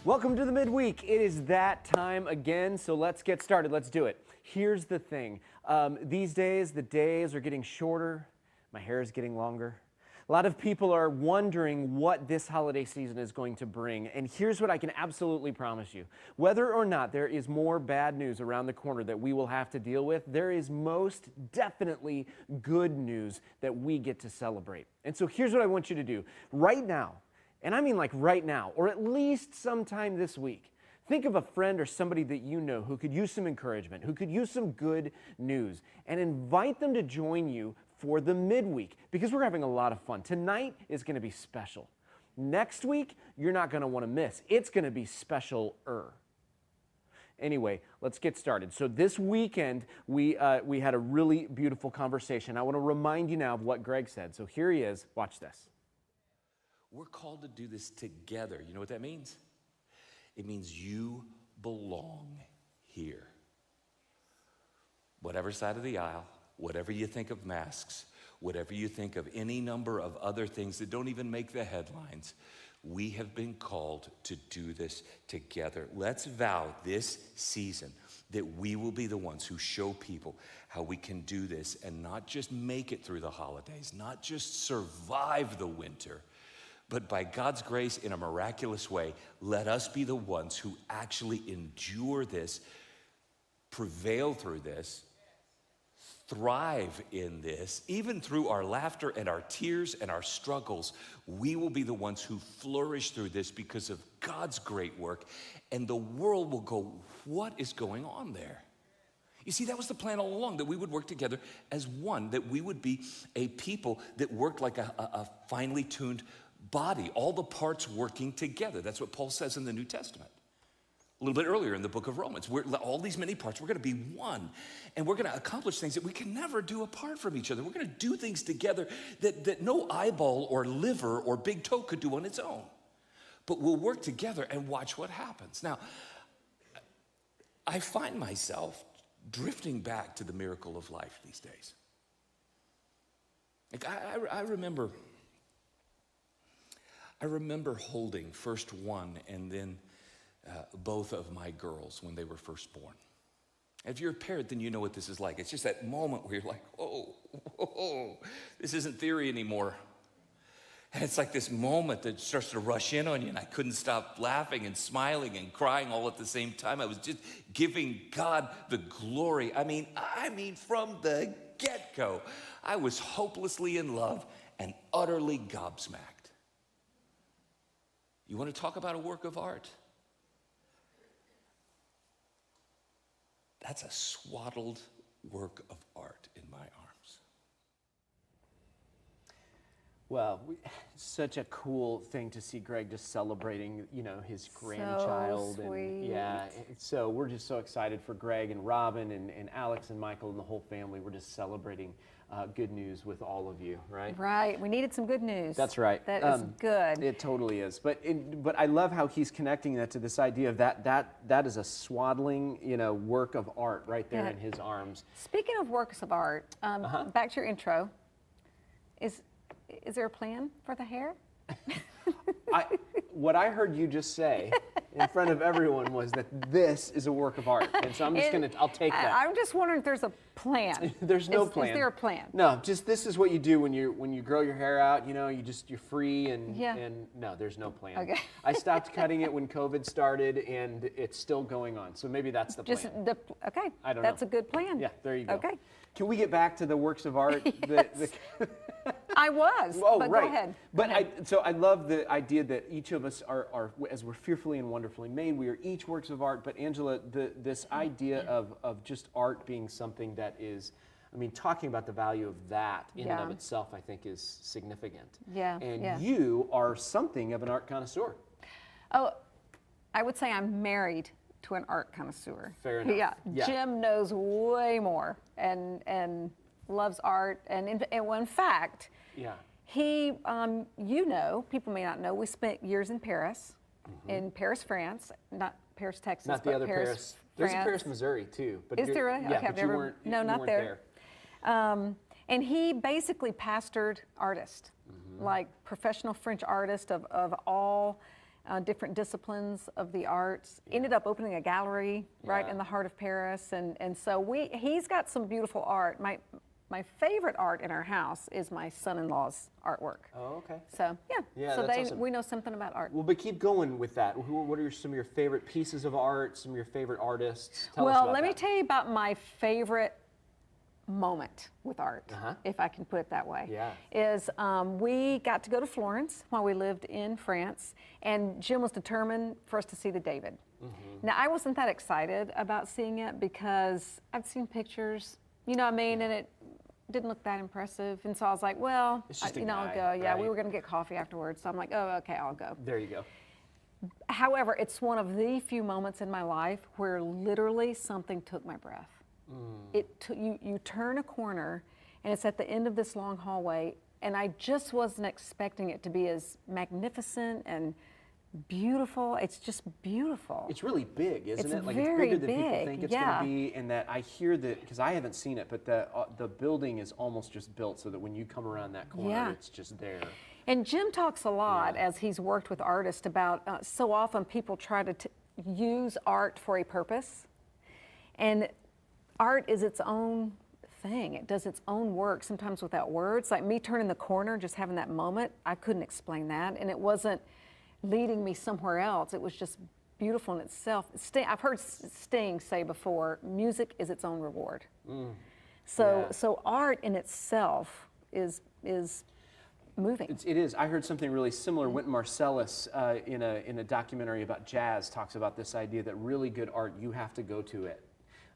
Welcome to the midweek. It is that time again, so let's get started. Let's do it. Here's the thing. These days, the days are getting shorter. My hair is getting longer. A lot of people are wondering what this holiday season is going to bring, and here's what I can absolutely promise you. Whether or not there is more bad news around the corner that we will have to deal with, there is most definitely good news that we get to celebrate. And so here's what I want you to do. Right now, and I mean like right now, or at least sometime this week, think of a friend or somebody that you know who could use some encouragement, who could use some good news, and invite them to join you for the midweek, because we're having a lot of fun. Tonight is going to be special. Next week, you're not going to want to miss. It's going to be special-er. Anyway, let's get started. So this weekend, we had a really beautiful conversation. I want to remind you now of what Greg said. So here he is. Watch this. We're called to do this together. You know what that means? It means you belong here. Whatever side of the aisle, whatever you think of masks, whatever you think of any number of other things that don't even make the headlines, we have been called to do this together. Let's vow this season that we will be the ones who show people how we can do this and not just make it through the holidays, not just survive the winter, but by God's grace, in a miraculous way, let us be the ones who actually endure this, prevail through this, thrive in this. Even through our laughter and our tears and our struggles, we will be the ones who flourish through this because of God's great work, and the world will go, what is going on there? You see, that was the plan all along, that we would work together as one, that we would be a people that worked like a finely tuned body, all the parts working together. That's what Paul says in the New Testament. A little bit earlier in the book of Romans, all these many parts, we're going to be one, and we're going to accomplish things that we can never do apart from each other. We're going to do things together that no eyeball or liver or big toe could do on its own. But we'll work together and watch what happens. Now, I find myself drifting back to the miracle of life these days. Like I remember holding first one and then both of my girls when they were first born. If you're a parent, then you know what this is like. It's just that moment where you're like, oh, this isn't theory anymore. And it's like this moment that starts to rush in on you, and I couldn't stop laughing and smiling and crying all at the same time. I was just giving God the glory. I mean, from the get-go, I was hopelessly in love and utterly gobsmacked. You want to talk about a work of art? That's a swaddled work of art in my arms. Well, such a cool thing to see Greg just celebrating, his grandchild. So sweet. And yeah, so we're just so excited for Greg and Robin and Alex and Michael and the whole family. We're just celebrating good news with all of you, right? Right. We needed some good news. That's right. That is good. It totally is. But I love how he's connecting that to this idea of that is a swaddling, work of art right there in his arms. Speaking of works of art, back to your intro. Is there a plan for the hair? What I heard you just say in front of everyone was that this is a work of art, and so I'll take that. I'm just wondering if there's a plan. There's no plan. Is there a plan? No, just this is what you do when you grow your hair out. You're free and no, there's no plan. Okay. I stopped cutting it when COVID started, and it's still going on. So maybe that's the plan. Okay. I don't know. That's a good plan. Yeah, there you go. Okay. Can we get back to the works of art? Yes. I was, but right. Go ahead. So I love the idea that each of us are, as we're fearfully and wonderfully made, we are each works of art. But Angela, this idea of just art being something that is, talking about the value of that in and of itself, I think is significant. Yeah. And you are something of an art connoisseur. Oh, I would say I'm married to an art connoisseur. Fair enough. Yeah. Jim knows way more and loves art, and in fact, he, people may not know, we spent years in Paris, in Paris, France, not Paris, Texas, not the but other Paris. There's a Paris, Missouri too. But is there? Yeah, okay, but you weren't. No, you not weren't there. And he basically pastored artists, like professional French artists of all different disciplines of the arts. Ended up opening a gallery right in the heart of Paris, and so he's got some beautiful art. My favorite art in our house is my son-in-law's artwork. Oh, okay. So so that's awesome. we know something about art. Well, but keep going with that. What are some of your favorite pieces of art? Some of your favorite artists? Tell us about Let me that. tell you about my favorite moment with art, if I can put it that way. Yeah. Is we got to go to Florence while we lived in France, and Jim was determined for us to see the David. Now, I wasn't that excited about seeing it because I'd seen pictures, you know what I mean, and it didn't look that impressive, and so I was like, well, It's just a I'll guy, go. Yeah, we right? were going to get coffee afterwards, so I'm like, oh, okay, I'll go. There you go. However, it's one of the few moments in my life where literally something took my breath. You turn a corner, and it's at the end of this long hallway, and I just wasn't expecting it to be as magnificent and beautiful. It's just beautiful. It's really big, isn't It's it? Like very it's bigger than people big, think it's yeah. going to be, and that I hear that because I haven't seen it, but the building is almost just built so that when you come around that corner, Yeah. it's just there. And Jim talks a lot as he's worked with artists about so often people try to use art for a purpose, and art is its own thing. It does its own work, sometimes without words. Like me turning the corner, just having that moment, I couldn't explain that, and it wasn't leading me somewhere else. It was just beautiful in itself. I've heard Sting say before, music is its own reward. So art in itself is moving. It is. I heard something really similar. Wynton Marsalis, in a documentary about jazz, talks about this idea that really good art, you have to go to it.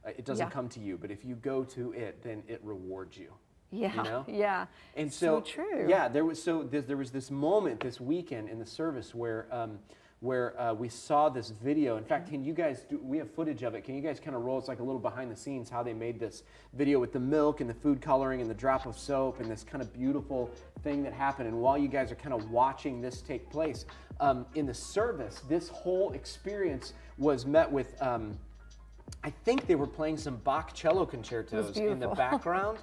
It doesn't come to you, but if you go to it, then it rewards you. Yeah, You know? yeah. And so true. Yeah, there was this moment this weekend in the service where we saw this video. In fact, can you guys we have footage of it. Can you guys kind of roll? It's like a little behind the scenes how they made this video with the milk and the food coloring and the drop of soap and this kind of beautiful thing that happened. And while you guys are kind of watching this take place in the service, this whole experience was met with. I think they were playing some Bach cello concertos in the background.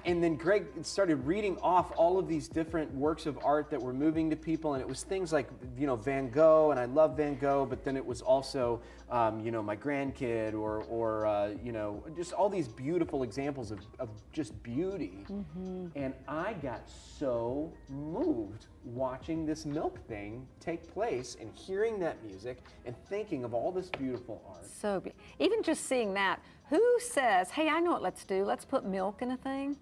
And then Greg started reading off all of these different works of art that were moving to people, and it was things like, Van Gogh, and I love Van Gogh, but then it was also, my grandkid, or just all these beautiful examples of just beauty. And I got so moved watching this milk thing take place and hearing that music and thinking of all this beautiful art. So even just seeing that, who says, hey, I know what let's do. Let's put milk in a thing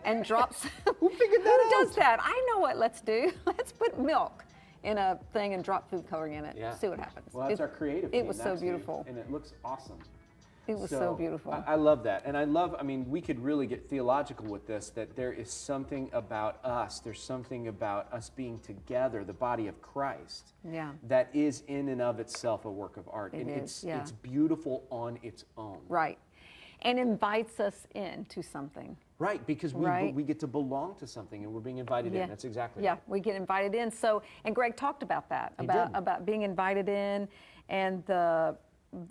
and drop Who figured that out? Who does that? I know what let's do. Let's put milk in a thing and drop food coloring in it. Yeah. See what happens. Well, that's our creative team. It was so That's beautiful. And it looks awesome. It was so beautiful. I love that. And we could really get theological with this, that there is something about us, there's something about us being together, the body of Christ, that is in and of itself a work of art. It's beautiful on its own. Right. And invites us into something. Right, because we get to belong to something and we're being invited in. That's exactly right. Yeah, we get invited in. So, and Greg talked about that, about being invited in, and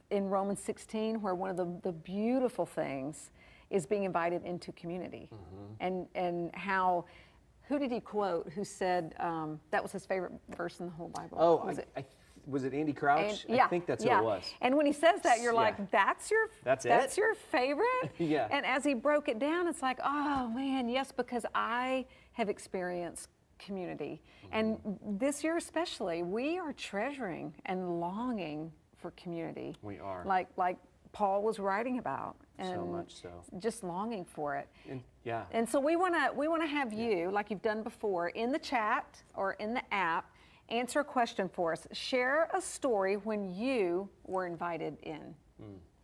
in Romans 16, where one of the beautiful things is being invited into community. And how, who did he quote who said that was his favorite verse in the whole Bible? Oh, was it Andy Crouch? I think that's who it was. And when he says that, you're like, that's your favorite? Yeah. And as he broke it down, it's like, oh man, yes, because I have experienced community. And this year especially, we are treasuring and longing for community. We are. Like Paul was writing about. And so much so. Just longing for it. Yeah. And so we want to have you, like you've done before, in the chat or in the app, answer a question for us. Share a story when you were invited in,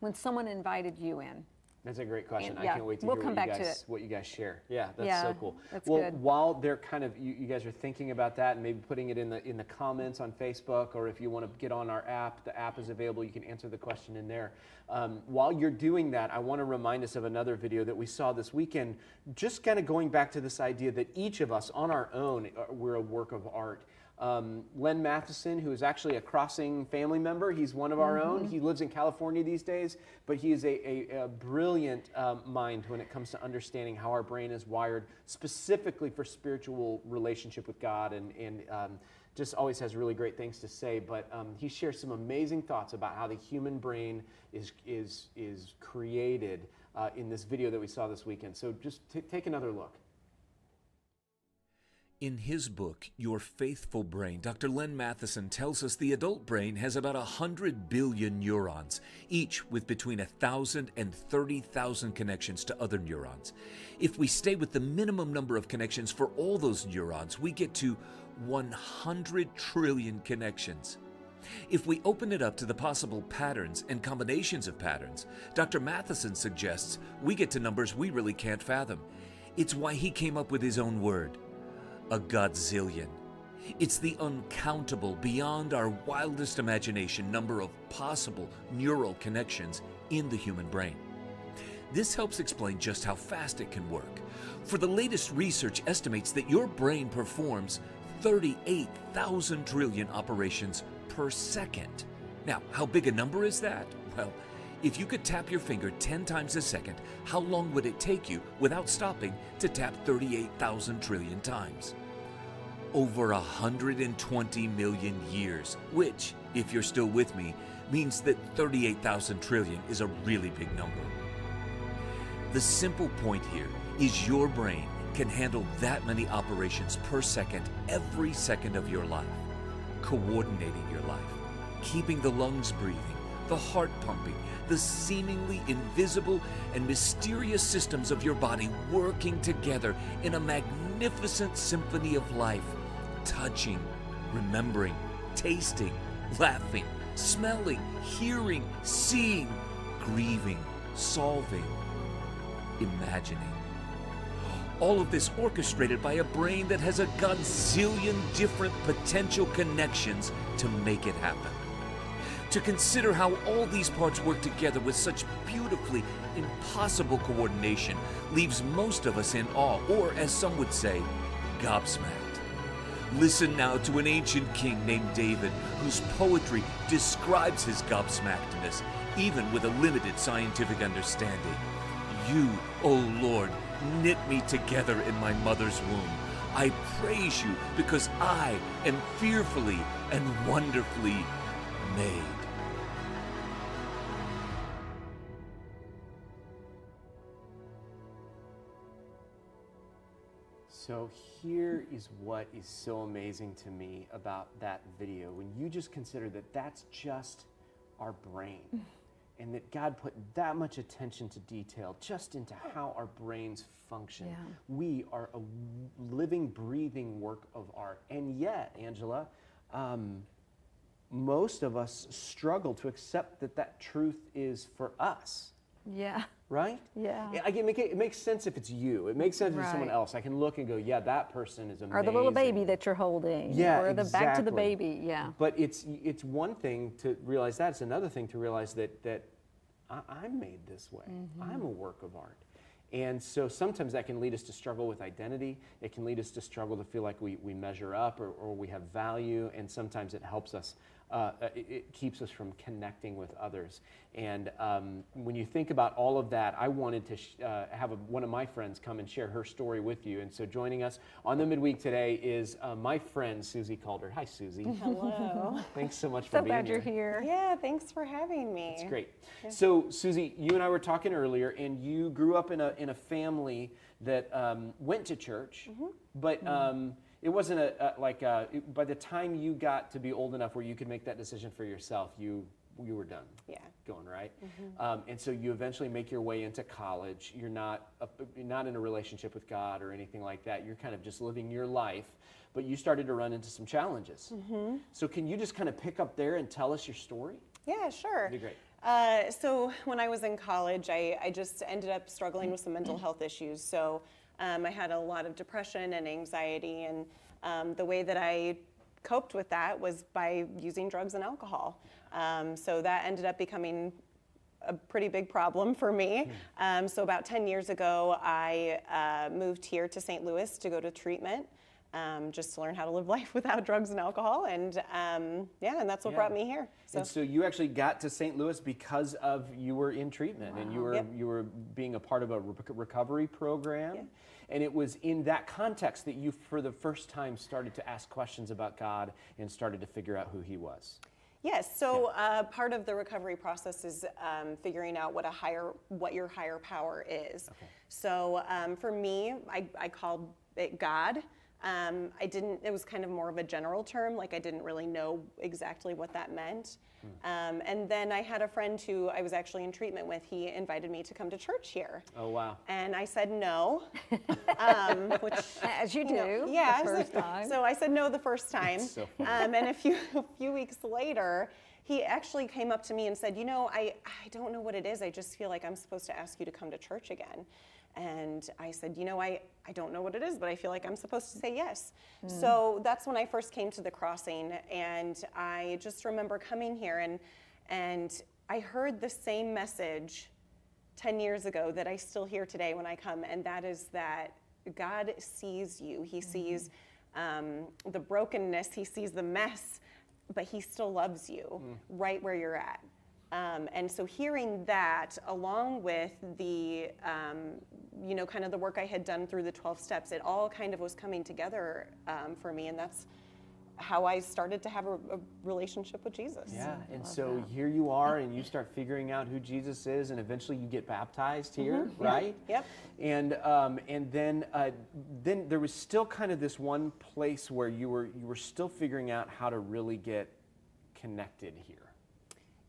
when someone invited you in. That's a great question. And, I can't wait to we'll hear come back to it. what you guys share. Yeah, that's so cool. That's well, good. while they're kind of you guys are thinking about that and maybe putting it in the comments on Facebook, or if you want to get on our app, the app is available. You can answer the question in there. While you're doing that, I want to remind us of another video that we saw this weekend, just kind of going back to this idea that each of us on our own, we're a work of art. Len Matheson, who is actually a Crossing family member, he's one of our own. He lives in California these days, but he is a brilliant mind when it comes to understanding how our brain is wired specifically for spiritual relationship with God and just always has really great things to say, but he shares some amazing thoughts about how the human brain is created in this video that we saw this weekend. So just take another look. In his book, Your Faithful Brain, Dr. Len Matheson tells us the adult brain has about 100 billion neurons, each with between 1,000 and 30,000 connections to other neurons. If we stay with the minimum number of connections for all those neurons, we get to 100 trillion connections. If we open it up to the possible patterns and combinations of patterns, Dr. Matheson suggests we get to numbers we really can't fathom. It's why he came up with his own word, a Godzillion. It's the uncountable, beyond our wildest imagination number of possible neural connections in the human brain. This helps explain just how fast it can work. For the latest research estimates that your brain performs 38,000 trillion operations per second. Now, how big a number is that? Well, if you could tap your finger 10 times a second, how long would it take you, without stopping, to tap 38,000 trillion times? Over 120 million years, which, if you're still with me, means that 38,000 trillion is a really big number. The simple point here is your brain can handle that many operations per second every second of your life, coordinating your life, keeping the lungs breathing, the heart pumping, the seemingly invisible and mysterious systems of your body working together in a magnificent symphony of life, touching, remembering, tasting, laughing, smelling, hearing, seeing, grieving, solving, imagining. All of this orchestrated by a brain that has a Godzillion different potential connections to make it happen. To consider how all these parts work together with such beautifully impossible coordination leaves most of us in awe, or as some would say, gobsmacked. Listen now to an ancient king named David, whose poetry describes his gobsmackedness, even with a limited scientific understanding. You, O Lord, knit me together in my mother's womb. I praise you because I am fearfully and wonderfully made. So here is what is so amazing to me about that video. When you just consider that that's just our brain, and that God put that much attention to detail just into how our brains function. Yeah. We are a living, breathing work of art. And yet, Angela, most of us struggle to accept that that truth is for us. Yeah. Right? Yeah. It makes sense if it's you. It makes sense if it's someone Right. else. I can look and go, yeah, that person is amazing. Or the little baby that you're holding. Yeah, Or the back to the exactly. baby. Yeah. But it's one thing to realize that. It's another thing to realize that I'm made this way. I'm a work of art. And so sometimes that can lead us to struggle with identity. It can lead us to struggle to feel like we measure up or we have value. And sometimes it helps us, it keeps us from connecting with others. And when you think about all of that, I wanted to have one of my friends come and share her story with you. And so joining us on the midweek today is my friend, Susie Calder. Hi, Susie. Hello. Thanks so much for So being glad here. you're here. Yeah, thanks for having me. It's great. So, Susie, you and I were talking earlier, and you grew up in a family that went to church, but it wasn't by the time you got to be old enough where you could make that decision for yourself, you were done. Yeah. Going right, and so you eventually make your way into college. You're not in a relationship with God or anything like that. You're kind of just living your life, but you started to run into some challenges. So, can you just kind of pick up there and tell us your story? Yeah, sure. That'd be great. So when I was in college, I just ended up struggling with some mental health issues. So I had a lot of depression and anxiety, and the way that I coped with that was by using drugs and alcohol. So that ended up becoming a pretty big problem for me. So about 10 years ago, I moved here to St. Louis to go to treatment. Just to learn how to live life without drugs and alcohol, and and that's what brought me here. And so you actually got to St. Louis because of you were in treatment and you were being a part of a recovery program. And it was in that context that you, for the first time, started to ask questions about God and started to figure out who he was. Yes, so part of the recovery process is figuring out what your higher power is. Okay. So for me, I called it God. It was kind of more of a general term, like I didn't really know exactly what that meant. And then I had a friend who I was actually in treatment with. He invited me to come to church here. Oh, wow. And I said no, which As you do, yeah. the first time. So I said no the first time. So and a few weeks later, he actually came up to me and said, I don't know what it is. I just feel like I'm supposed to ask you to come to church again. And I said, I don't know what it is, but I feel like I'm supposed to say yes. So that's when I first came to the Crossing, and I just remember coming here and I heard the same message 10 years ago that I still hear today when I come, and that is that God sees you. He sees the brokenness, he sees the mess, but he still loves you right where you're at. And so hearing that, along with the, kind of the work I had done through the 12 steps, it all kind of was coming together for me, and that's how I started to have a relationship with Jesus. Yeah, and so here you are, and you start figuring out who Jesus is, and eventually you get baptized here, right? Yep. And then there was still kind of this one place where you were still figuring out how to really get connected here.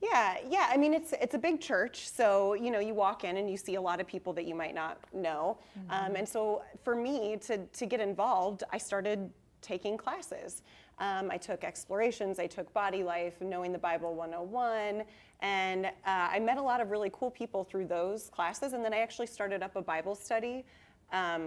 Yeah. I mean, it's a big church, so you walk in and you see a lot of people that you might not know, and so for me to get involved, I started taking classes. I took explorations, I took body life, knowing the Bible 101, and I met a lot of really cool people through those classes, and then I actually started up a Bible study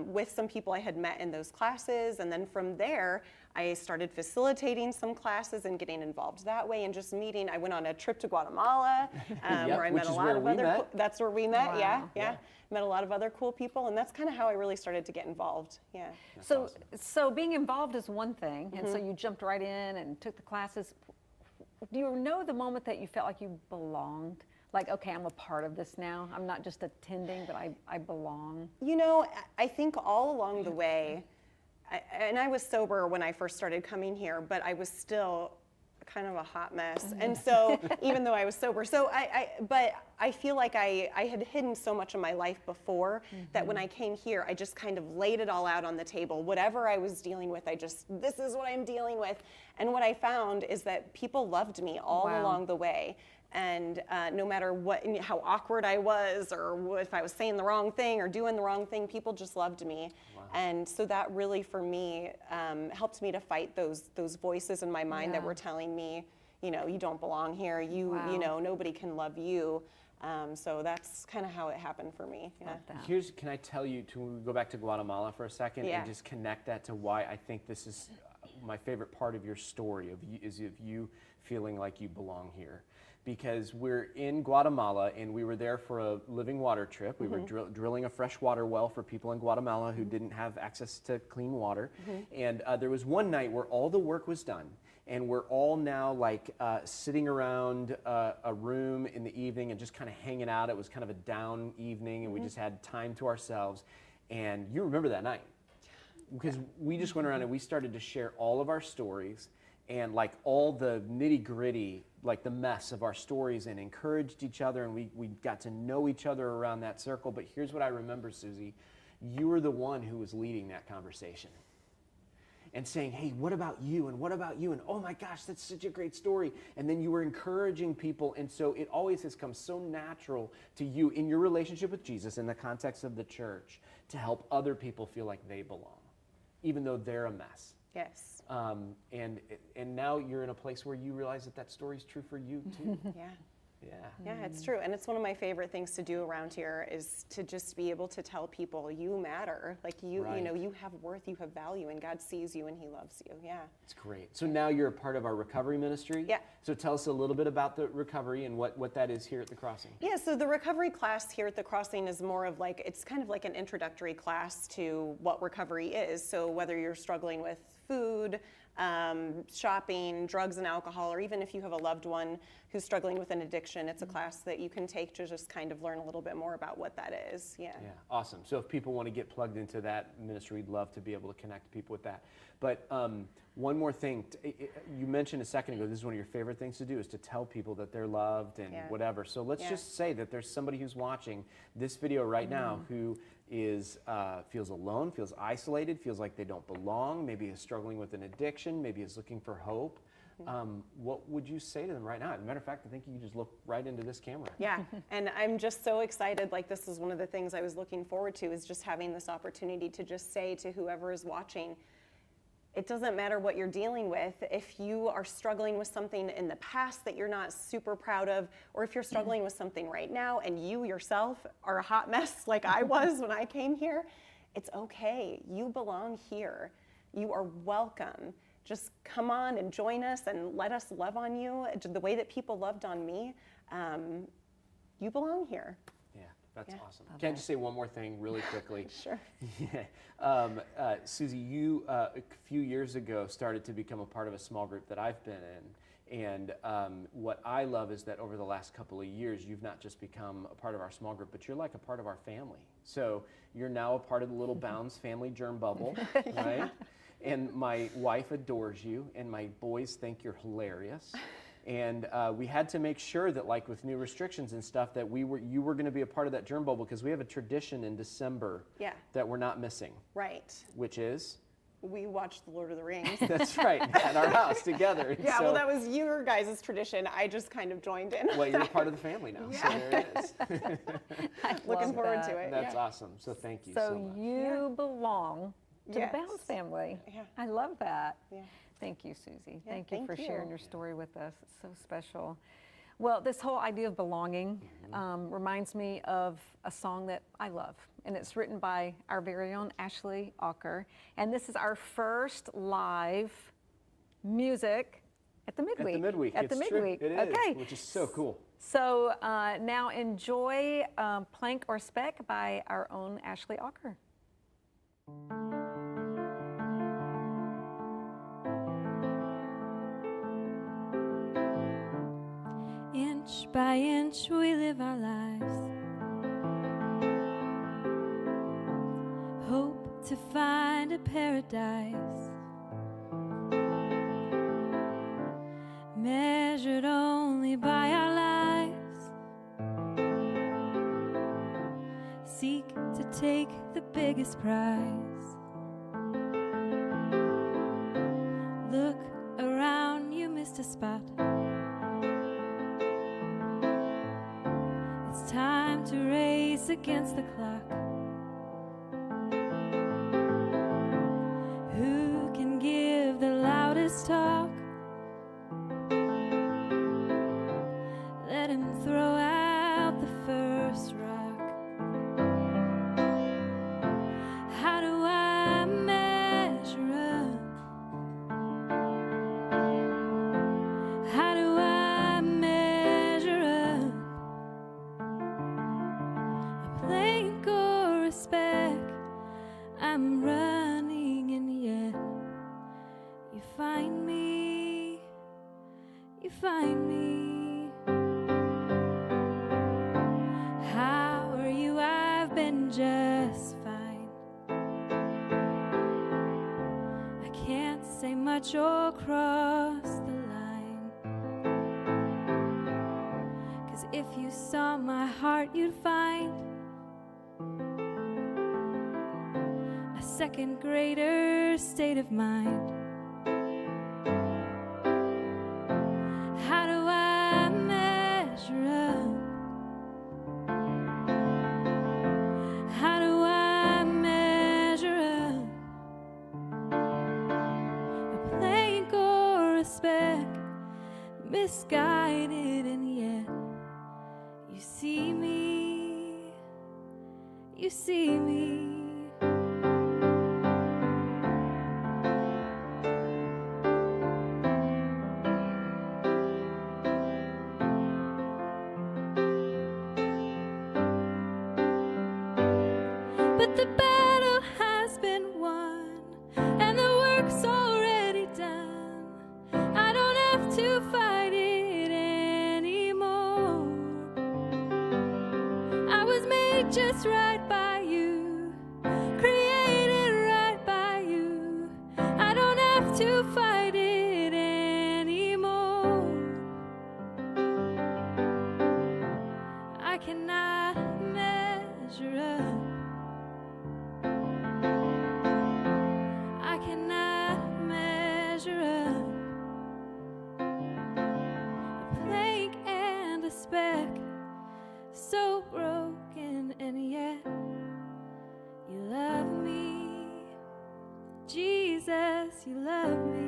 with some people I had met in those classes, and then from there I started facilitating some classes and getting involved that way, and just meeting. I went on a trip to Guatemala where I met a lot of other. That's where we met. Wow. Yeah. Met a lot of other cool people, and that's kind of how I really started to get involved. Yeah. So being involved is one thing, and so you jumped right in and took the classes. Do you know the moment that you felt like you belonged? Like, okay, I'm a part of this now. I'm not just attending, but I belong. I think all along the way, and I was sober when I first started coming here, but I was still kind of a hot mess. And so even though I was sober, but I feel like I had hidden so much of my life before that when I came here, I just kind of laid it all out on the table. Whatever I was dealing with, this is what I'm dealing with. And what I found is that people loved me all along the way. And no matter how awkward I was, or if I was saying the wrong thing or doing the wrong thing, people just loved me. Wow. And so that really, for me, helped me to fight those voices in my mind that were telling me, you don't belong here. Nobody can love you. So that's kind of how it happened for me. Yeah. Can I tell you, to go back to Guatemala for a second and just connect that to why I think this is my favorite part of your story, of you feeling like you belong here. Because we're in Guatemala, and we were there for a living water trip. We were drilling a fresh water well for people in Guatemala who didn't have access to clean water. And there was one night where all the work was done, and we're all now sitting around a room in the evening and just kind of hanging out. It was kind of a down evening, and we just had time to ourselves. And you remember that night, because we just went around and we started to share all of our stories, and all the nitty gritty, the mess of our stories, and encouraged each other, and we got to know each other around that circle. But here's what I remember, Susie. You were the one who was leading that conversation and saying, hey, what about you? And what about you? And oh my gosh, that's such a great story. And then you were encouraging people. And so it always has come so natural to you in your relationship with Jesus, in the context of the church, to help other people feel like they belong, even though they're a mess. Yes. And now you're in a place where you realize that story is true for you too. Yeah, it's true. And it's one of my favorite things to do around here, is to just be able to tell people you matter. You have worth, you have value, and God sees you and he loves you. Yeah. It's great. So now you're a part of our recovery ministry. Yeah. So tell us a little bit about the recovery and what that is here at the Crossing. Yeah, so the recovery class here at the Crossing is more of it's kind of like an introductory class to what recovery is. So whether you're struggling with food, shopping, drugs and alcohol, or even if you have a loved one who's struggling with an addiction, adoption. It's a class that you can take to just kind of learn a little bit more about what that is. Yeah. Yeah, awesome. So if people want to get plugged into that ministry, we'd love to be able to connect people with that. But one more thing, you mentioned a second ago, this is one of your favorite things to do, is to tell people that they're loved and whatever. So let's just say that there's somebody who's watching this video right now who is feels alone, feels isolated, feels like they don't belong, maybe is struggling with an addiction, maybe is looking for hope. What would you say to them right now? As a matter of fact, I think you can just look right into this camera. Yeah, and I'm just so excited. Like, this is one of the things I was looking forward to, is just having this opportunity to just say to whoever is watching, it doesn't matter what you're dealing with. If you are struggling with something in the past that you're not super proud of, or if you're struggling with something right now and you yourself are a hot mess like I was when I came here, it's okay. You belong here. You are welcome. Just come on and join us and let us love on you the way that people loved on me. You belong here. Yeah, that's awesome. Can I just say one more thing really quickly? Sure. Susie, you a few years ago started to become a part of a small group that I've been in. And what I love is that over the last couple of years, you've not just become a part of our small group, but you're like a part of our family. So you're now a part of the Little Bounds family germ bubble, right? And my wife adores you, and my boys think you're hilarious. And we had to make sure that, like with new restrictions and stuff, that you were going to be a part of that germ bubble, because we have a tradition in December that we're not missing. Right. Which is? We watched The Lord of the Rings. That's right, at our house together. Yeah, well, that was your guys' tradition. I just kind of joined in. Well, you're part of the family now, so there it is. Looking forward to it. That's awesome. So thank you so much. So you belong to the Bounds family. Yeah. I love that. Yeah. Thank you, Susie. Yeah, thank you thank for you. sharing your story with us. It's so special. Well, this whole idea of belonging reminds me of a song that I love, and it's written by our very own Ashley Ocker. And this is our first live music at the midweek. At the midweek. At the midweek. It is, okay. which is so cool. So now enjoy Plank or Speck by our own Ashley Ocker. Inch by inch we live our lives, hope to find a paradise, measured only by our lives, seek to take the biggest prize. Look around, you missed a spot. It's time to race against the clock. Who can give the loudest talk? Let him throw out the first rock. How do I measure up? How do I measure up? A plank or a speck, I'm running and yet you find me, you find me. How are you? I've been just fine. I can't say much or cross the line, 'cause if you saw my heart you'd find a second greater state of mind. How do I measure up? How do I measure up? A plank or a speck, misguided and yet you see me, you see me. But the battle has been won, and the work's already done. I don't have to fight it anymore. made just right by you, created right by you. I don't have to fight it anymore. I cannot measure up. I cannot measure up. A plank and a speck, so broken, and yet you love me. Jesus, you love me.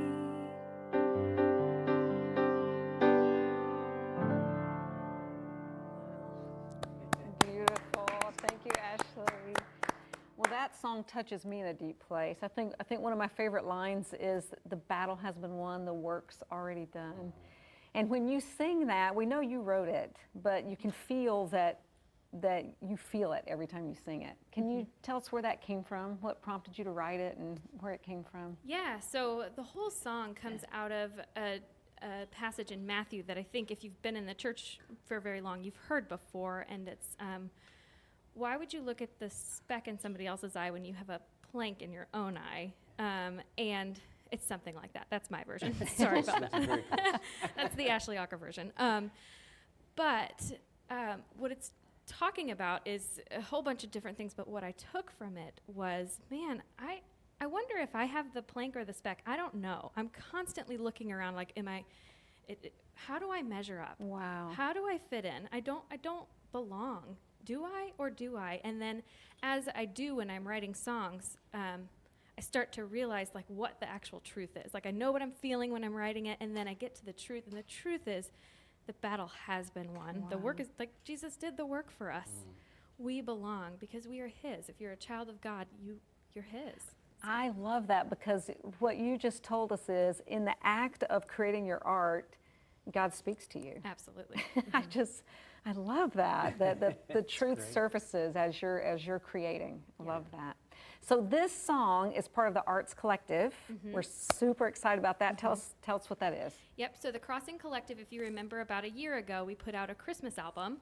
Beautiful. Thank you, Ashley. Well, that song touches me in a deep place. I think one of my favorite lines is, "The battle has been won, the work's already done." And when you sing that, we know you wrote it, but you can feel that you feel it every time you sing it. Can you tell us where that came from? What prompted you to write it and where it came from? Yeah, so the whole song comes out of a passage in Matthew that I think if you've been in the church for very long, you've heard before, and it's, why would you look at the speck in somebody else's eye when you have a plank in your own eye? And it's something like that. That's my version. Sorry about that. That's the Ashley Ocker version. But what it's talking about is a whole bunch of different things, but what I took from it was, man, I wonder if I have the plank or the speck. I don't know. I'm constantly looking around like, how do I measure up? Wow. How do I fit in? I don't belong. Do I or do I? And then as I do when I'm writing songs, I start to realize like what the actual truth is. Like I know what I'm feeling when I'm writing it, and then I get to the truth, and the truth is the battle has been won. Wow. The work is, like Jesus did the work for us. We belong because we are his. If you're a child of God, you're his. I love that, because what you just told us is, in the act of creating your art, God speaks to you. Absolutely. I love that the truth surfaces as you're creating. I love that. So this song is part of the Arts Collective. We're super excited about that. Tell us what that is. Yep, so the Crossing Collective, if you remember about a year ago, we put out a Christmas album.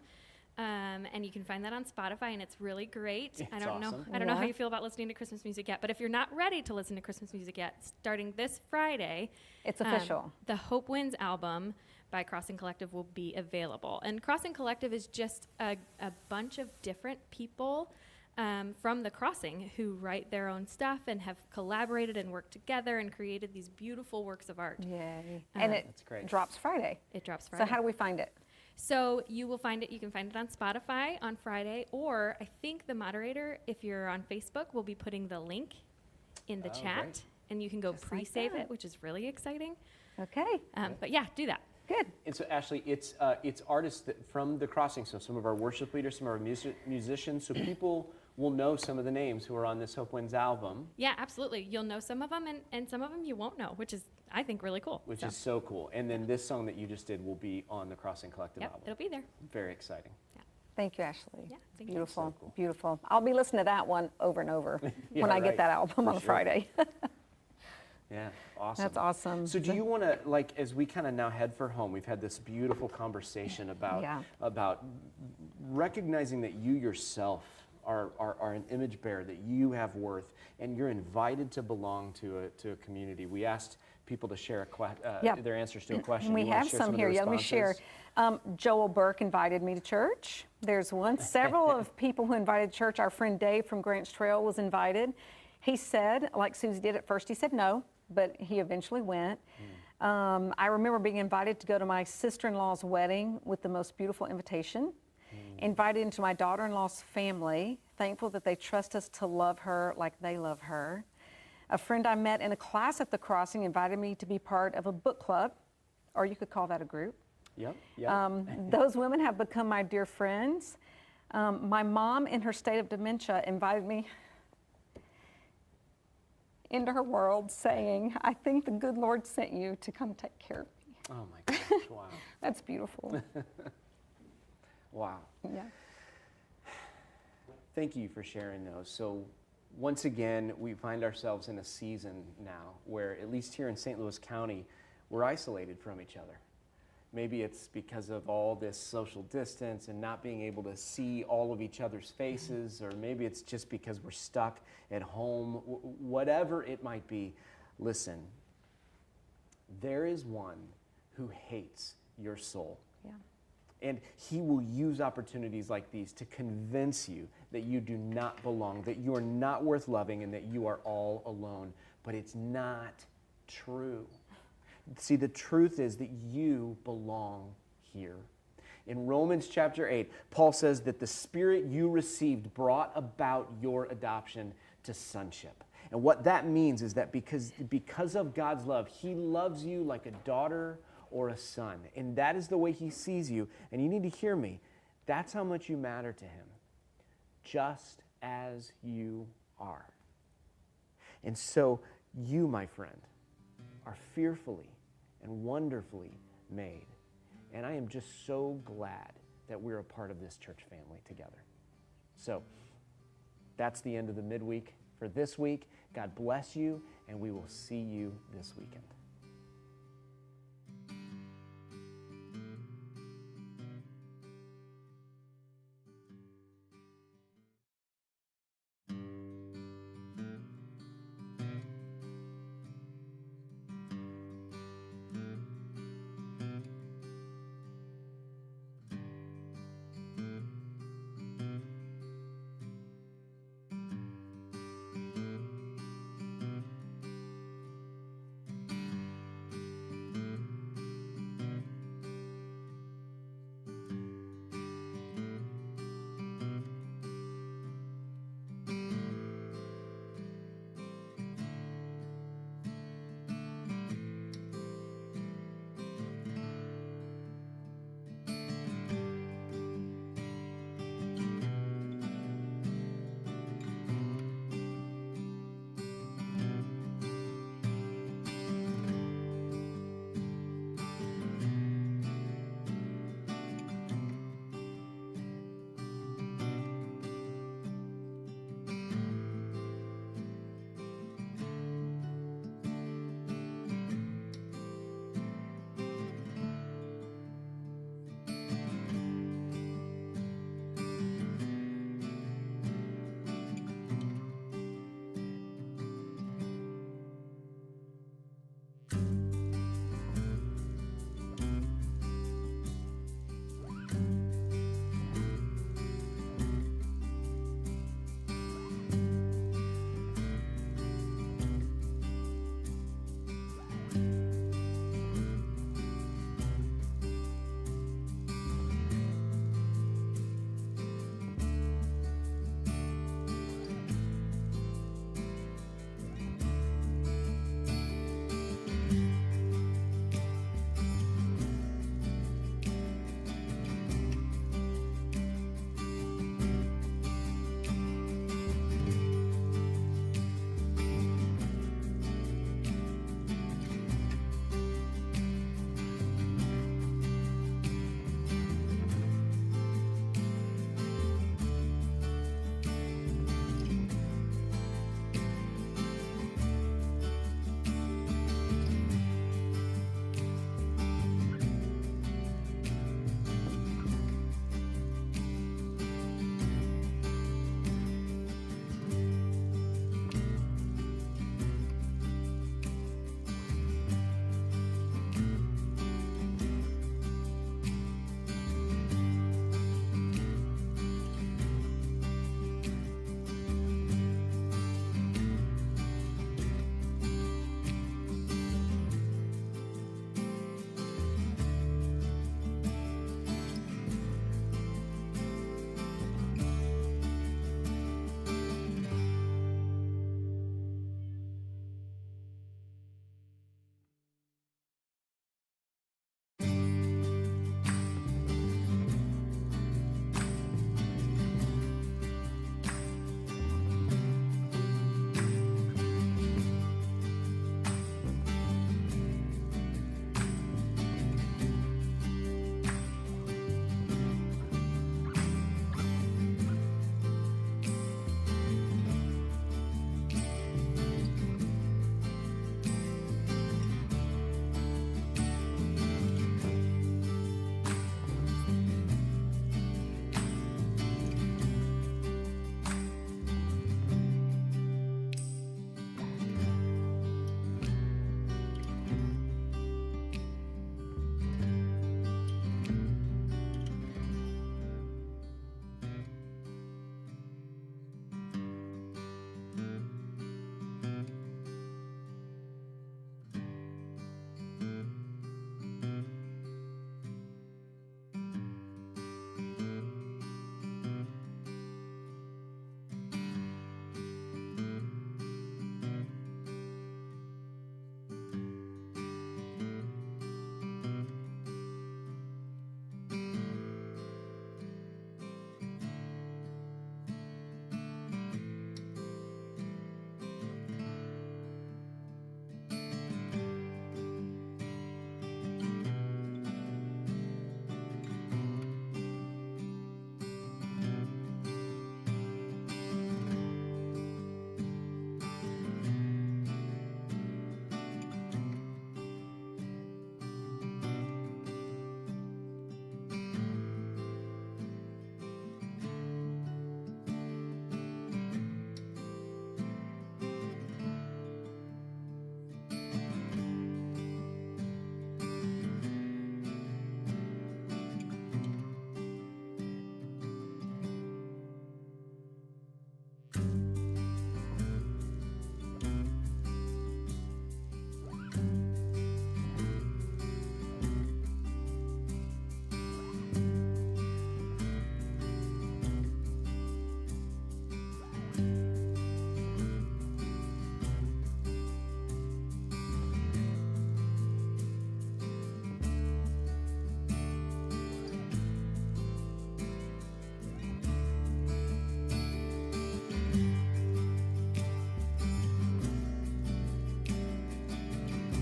And you can find that on Spotify, and it's really great. I don't know how you feel about listening to Christmas music yet, but if you're not ready to listen to Christmas music yet, starting this Friday, it's official. The Hope Wins album by Crossing Collective will be available. And Crossing Collective is just a bunch of different people from the Crossing who write their own stuff and have collaborated and worked together and created these beautiful works of art. Yay. And it That's great. drops Friday. It drops Friday. So how do we find it? So you will find it, you can find it on Spotify on Friday, or I think the moderator, if you're on Facebook, will be putting the link in the chat, great. and you can go Just like pre-save that. it, which is really exciting. Okay, But yeah, do that. good. And so, Ashley, it's artists from the Crossing, so some of our worship leaders, some of our musicians, so people will know some of the names who are on this Hope Wins album. Yeah, absolutely. You'll know some of them, and some of them you won't know, which is, I think, really cool. Which is so cool. And then this song that you just did will be on the Crossing Collective Yep, album. it'll be there. Very exciting. Thank you, Ashley. Yeah, thank you. Beautiful, So cool. beautiful. I'll be listening to that one over and over Yeah, when I right. get that album For on sure. Friday. Yeah, awesome. That's awesome. So do you want to, like, as we kind of now head for home, we've had this beautiful conversation about recognizing that you yourself are an image bearer, that you have worth, and you're invited to belong to a community. We asked people to share their answers to a question. We You wanna have share some of the here. Yeah, let me share. responses? Joel Burke invited me to church. There's several of people who invited to church. Our friend Dave from Grants Trail was invited. He said, like Susie did at first, he said no, but he eventually went. I remember being invited to go to my sister-in-law's wedding with the most beautiful invitation. Invited into my daughter-in-law's family, thankful that they trust us to love her like they love her. A friend I met in a class at the Crossing invited me to be part of a book club, or you could call that a group. Yep. Those women have become my dear friends. My mom, in her state of dementia, invited me into her world, saying, "I think the good Lord sent you to come take care of me." Oh my gosh, wow. That's beautiful. Wow. Yeah. Thank you for sharing those. So once again, we find ourselves in a season now where, at least here in St. Louis County, we're isolated from each other. Maybe it's because of all this social distance and not being able to see all of each other's faces, or maybe it's just because we're stuck at home. Whatever it might be, listen, there is one who hates your soul. Yeah. And he will use opportunities like these to convince you that you do not belong, that you are not worth loving, and that you are all alone. But it's not true. See, the truth is that you belong here. In Romans chapter 8, Paul says that the Spirit you received brought about your adoption to sonship. And what that means is that because of God's love, he loves you like a daughter or a son. And that is the way he sees you. And you need to hear me. That's how much you matter to him, just as you are. And so you, my friend, are fearfully and wonderfully made. And I am just so glad that we're a part of this church family together. So that's the end of the midweek for this week. God bless you, and we will see you this weekend.